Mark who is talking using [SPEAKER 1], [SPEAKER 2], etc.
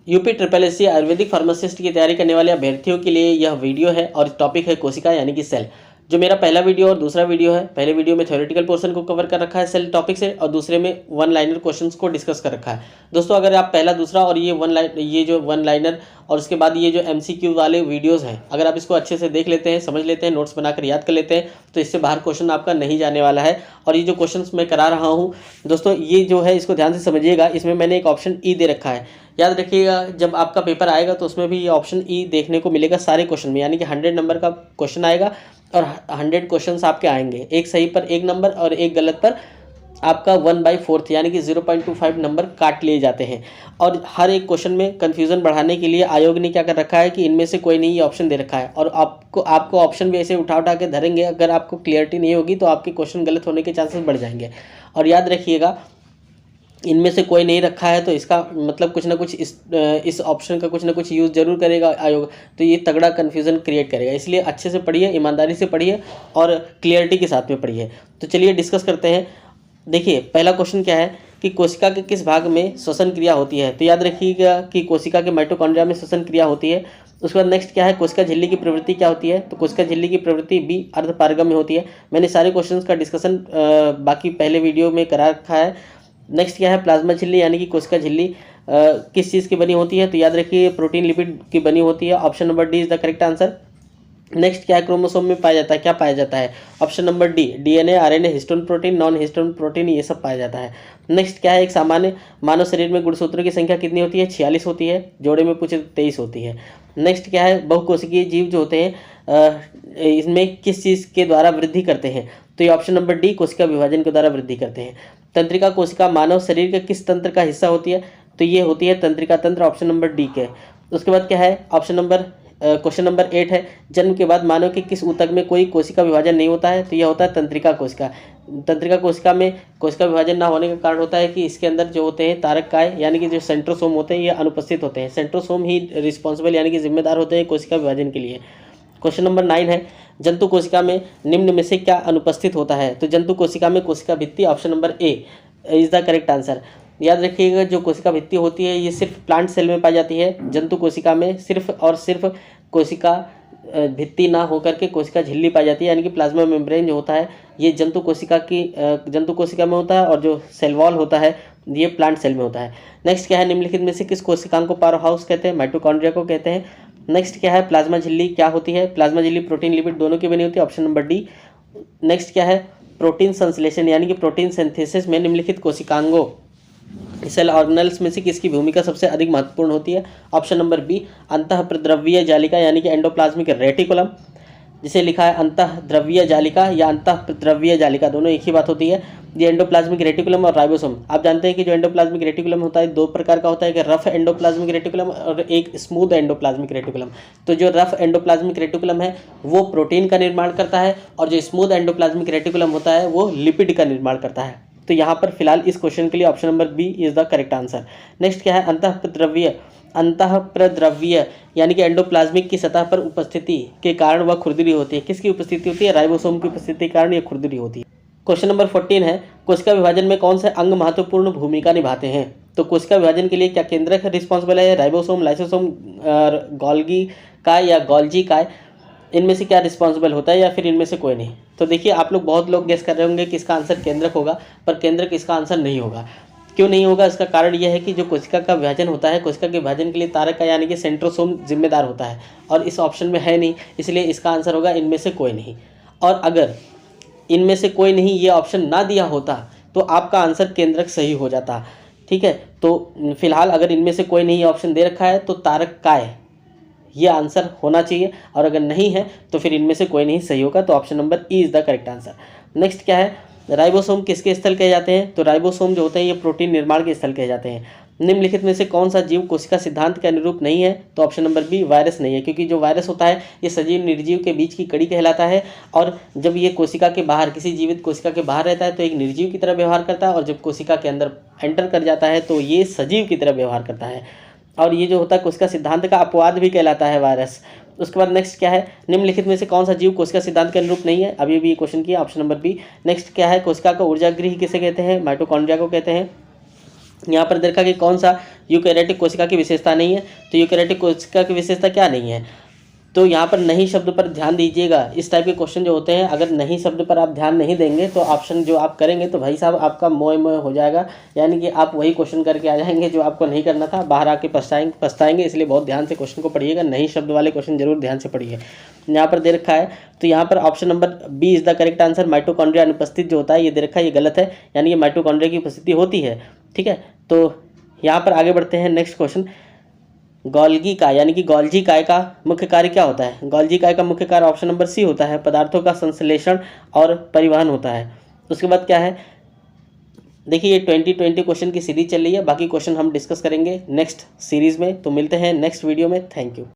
[SPEAKER 1] UP triple SC Ayurvedic pharmacist की तैयारी करने वाले अभ्यर्थियों के लिए यह वीडियो है और टॉपिक है कोशिका यानी कि सेल। जो मेरा पहला वीडियो और दूसरा वीडियो है, पहले वीडियो में थ्योरेटिकल पोर्शन को कवर कर रखा है सेल टॉपिक से, और दूसरे में वन लाइनर क्वेश्चंस को डिस्कस कर रखा है। दोस्तों, अगर आप पहला दूसरा और ये जो वन लाइनर और उसके बाद ये जो एमसीक्यू वाले वीडियोस हैं, अगर आप इसको अच्छे से देख लेते हैं, समझ लेते हैं, नोट्स बनाकर याद कर लेते हैं, तो इससे बाहर क्वेश्चन आपका नहीं जाने वाला है। और ये जो क्वेश्चंस मैं करा रहा हूँ दोस्तों, ये जो है इसको ध्यान से समझिएगा। इसमें मैंने एक ऑप्शन ई दे रखा है, याद रखिएगा। जब आपका पेपर आएगा तो उसमें भी ये ऑप्शन ई देखने को मिलेगा सारे क्वेश्चन में, यानी कि 100 नंबर का क्वेश्चन आएगा और 100 क्वेश्चंस आपके आएंगे। एक सही पर 1 नंबर और एक गलत पर आपका 1/4 यानी कि 0.25 नंबर काट लिए जाते हैं। और हर एक क्वेश्चन में कन्फ्यूज़न बढ़ाने के लिए आयोग ने क्या कर रखा है कि इनमें से कोई नहीं ये ऑप्शन दे रखा है, और आपको ऑप्शन भी ऐसे उठा उठा के धरेंगे। अगर आपको क्लियरिटी नहीं होगी तो आपके क्वेश्चन गलत होने के चांसेस बढ़ जाएंगे। और याद रखिएगा, इनमें से कोई नहीं रखा है तो इसका मतलब कुछ ना कुछ इस ऑप्शन का कुछ ना कुछ यूज़ जरूर करेगा आयोग, तो ये तगड़ा कन्फ्यूज़न क्रिएट करेगा। इसलिए अच्छे से पढ़िए, ईमानदारी से पढ़िए और क्लियरिटी के साथ में पढ़िए। तो चलिए डिस्कस करते हैं। देखिए, पहला क्वेश्चन क्या है कि कोशिका के किस भाग में श्वसन क्रिया होती है। तो याद रखिएगा कि कोशिका के माइटोकॉन्ड्रिया में श्वसन क्रिया होती है। उसके बाद नेक्स्ट क्या है, कोशिका झिल्ली की प्रवृत्ति क्या होती है। तो कोशिका झिल्ली की प्रवृत्ति बी अर्धपारगम में होती है। मैंने सारे क्वेश्चंस का डिस्कशन बाकी पहले वीडियो में करा रखा है। नेक्स्ट क्या है, प्लाज्मा झिल्ली यानी कि कोशिका झिल्ली किस चीज़ की बनी होती है। तो याद रखिए प्रोटीन लिपिड की बनी होती है। Option number D is the correct answer. Next क्या है, क्रोमोसोम में पाया जाता है, क्या पाया जाता है। Option number D, DNA, RNA, histone protein, non histone protein, ये सब पाया जाता है। नेक्स्ट क्या है, एक सामान्य मानव शरीर में गुणसूत्रों की संख्या कितनी होती है, 46 होती है। जोड़े में पूछे 23 होती है। नेक्स्ट क्या है, बहुकोशिकीय जीव जो होते हैं इसमें किस चीज़ के द्वारा वृद्धि करते हैं। तो ये ऑप्शन नंबर डी, कोशिका विभाजन के द्वारा वृद्धि करते हैं। तंत्रिका कोशिका मानव शरीर के किस तंत्र का हिस्सा होती है। तो ये होती है तंत्रिका तंत्र, ऑप्शन नंबर डी के। उसके बाद क्या है, ऑप्शन नंबर क्वेश्चन नंबर 8 है, जन्म के बाद मानव के किस ऊतक में कोई कोशिका विभाजन नहीं होता है। तो यह होता है तंत्रिका कोशिका। तंत्रिका कोशिका में कोशिका विभाजन ना होने का कारण होता है कि इसके अंदर जो होते हैं तारक काय यानी कि जो सेंट्रोसोम होते हैं ये अनुपस्थित होते हैं। सेंट्रोसोम ही रिस्पॉन्सिबल यानी कि जिम्मेदार होते हैं कोशिका विभाजन के लिए। क्वेश्चन नंबर 9 है, जंतु कोशिका में निम्न में से क्या अनुपस्थित होता है। तो जंतु कोशिका में कोशिका भित्ति, option number A is the correct answer. याद रखिएगा, जो कोशिका भित्ति होती है ये सिर्फ प्लांट सेल में पाई जाती है। जंतु कोशिका में सिर्फ और सिर्फ कोशिका भित्ति ना होकर के कोशिका झिल्ली पाई जाती है, यानी कि प्लाज्मा मेम्ब्रेन जो होता है ये जंतु कोशिका में होता है, और जो सेल वॉल होता है ये प्लांट सेल में होता है। नेक्स्ट क्या है, निम्नलिखित में से किस कोशिकांग को पावर हाउस कहते हैं। माइटोकॉन्ड्रिया को कहते हैं। नेक्स्ट क्या है, प्लाज्मा झिल्ली क्या होती है। प्लाज्मा झिल्ली प्रोटीन लिपिड दोनों की बनी होती है, ऑप्शन नंबर डी। नेक्स्ट क्या है, प्रोटीन संश्लेषण यानी कि प्रोटीन सिंथेसिस में निम्नलिखित कोशिकांगों सेल ऑर्गेनेल्स में से किसकी भूमिका सबसे अधिक महत्वपूर्ण होती है। ऑप्शन नंबर बी, अंतःप्रद्रव्यीय जालिका यानी कि एंडोप्लाज्मिक रेटिकुलम, जिसे लिखा है अंतःद्रव्यीय जालिका या अंतःप्रद्रव्यीय जालिका, दोनों एक ही बात होती है। ये एंडोप्लाज्मिक रेटिकुलम और राइबोसोम। आप जानते हैं कि जो एंडोप्लाज्मिक रेटिकुलम होता है दो प्रकार का होता है, एक रफ एंडोप्लाज्मिक रेटिकुलम और एक स्मूथ एंडोप्लाज्मिक रेटिकुलम। तो जो रफ एंडोप्लाज्मिक रेटिकुलम है वो प्रोटीन का निर्माण करता है, और जो स्मूथ एंडोप्लाज्मिक रेटिकुलम होता है वो लिपिड का निर्माण करता है। तो यहाँ पर फिलहाल इस क्वेश्चन के लिए option number B is the correct answer. Next क्या है, अंतःप्रद्रव्य यानी कि एंडोप्लाज्मिक की सतह पर उपस्थिति के कारण वह खुरदरी होती है। किसकी उपस्थिति होती है, राइबोसोम की उपस्थिति के कारण यह खुरदरी होती है। क्वेश्चन नंबर 14 है, कोशिका विभाजन में कौन से अंग महत्वपूर्ण भूमिका निभाते हैं। तो कोशिका विभाजन के लिए क्या केंद्रक रिस्पॉन्सिबल है, राइबोसोम, लाइसोसोम, गोल्गी काय या गोल्जी काय, इनमें से क्या रिस्पॉन्सिबल होता है, या फिर इनमें से कोई नहीं। तो देखिए, आप लोग बहुत लोग गेस कर रहे होंगे कि इसका आंसर केंद्रक होगा, पर केंद्रक इसका आंसर नहीं होगा। क्यों नहीं होगा, इसका कारण यह है कि जो कोशिका का विभाजन होता है, कोशिका के विभाजन के लिए तारक का यानी कि सेंट्रोसोम जिम्मेदार होता है, और इस ऑप्शन में है नहीं, इसलिए इसका आंसर होगा इनमें से कोई नहीं। और अगर इनमें से कोई नहीं ये ऑप्शन ना दिया होता तो आपका आंसर केंद्रक सही हो जाता। ठीक है, तो फिलहाल अगर इनमें से कोई नहीं ऑप्शन दे रखा है तो तारक काय ये आंसर होना चाहिए, और अगर नहीं है तो फिर इनमें से कोई नहीं सही होगा। तो option number E is the correct answer. Next क्या है, राइबोसोम किसके स्थल कहे जाते हैं। तो राइबोसोम जो होते हैं ये प्रोटीन निर्माण के स्थल कहे जाते हैं। निम्नलिखित में से कौन सा जीव कोशिका सिद्धांत के अनुरूप नहीं है। तो ऑप्शन नंबर बी, वायरस नहीं है, क्योंकि जो वायरस होता है ये सजीव निर्जीव के बीच की कड़ी कहलाता है, और जब ये कोशिका के बाहर किसी जीवित कोशिका के बाहर रहता है तो एक निर्जीव की तरह व्यवहार करता है, और जब कोशिका के अंदर एंटर कर जाता है तो ये सजीव की तरह व्यवहार करता है, और ये जो होता है कोशिका सिद्धांत का अपवाद भी कहलाता है वायरस। उसके बाद नेक्स्ट क्या है, निम्नलिखित में से कौन सा जीव कोशिका सिद्धांत के अनुरूप नहीं है। अभी भी क्वेश्चन किया, ऑप्शन नंबर बी। नेक्स्ट क्या है, कोशिका का ऊर्जा गृह किसे कहते हैं। माइटोकॉन्ड्रिया को कहते हैं। यहाँ पर देखा कि कौन सा यूकैरियोटिक कोशिका की विशेषता नहीं है, तो यूकैरियोटिक कोशिका की विशेषता क्या नहीं है, तो यहाँ पर नहीं शब्द पर ध्यान दीजिएगा। इस टाइप के क्वेश्चन जो होते हैं, अगर नहीं शब्द पर आप ध्यान नहीं देंगे तो ऑप्शन जो आप करेंगे तो भाई साहब आपका मोह मोह हो जाएगा, यानी कि आप वही क्वेश्चन करके आ जाएंगे जो आपको नहीं करना था, बाहर आके पछताएंगे। इसलिए बहुत ध्यान से क्वेश्चन को पढ़िएगा, नहीं शब्द वाले क्वेश्चन जरूर ध्यान से पढ़िए। यहाँ पर दे रखा है, तो यहाँ पर option number B is the correct answer. Mitochondria अनुपस्थित जो होता है ये दे रखा है, ये गलत है, यानी कि माइटोकॉन्ड्रिया की उपस्थिति होती है। ठीक है, तो यहाँ पर आगे बढ़ते हैं। नेक्स्ट क्वेश्चन, गोल्गी काय यानी कि गोल्जी काय का मुख्य कार्य क्या होता है? गोल्जी काय का मुख्य कार्य ऑप्शन नंबर सी होता है, पदार्थों का संश्लेषण और परिवहन होता है। उसके बाद क्या है, देखिए ये 2020 क्वेश्चन की सीरीज चल रही है, बाकी क्वेश्चन हम डिस्कस करेंगे नेक्स्ट सीरीज में। तो मिलते हैं नेक्स्ट वीडियो में। Thank you.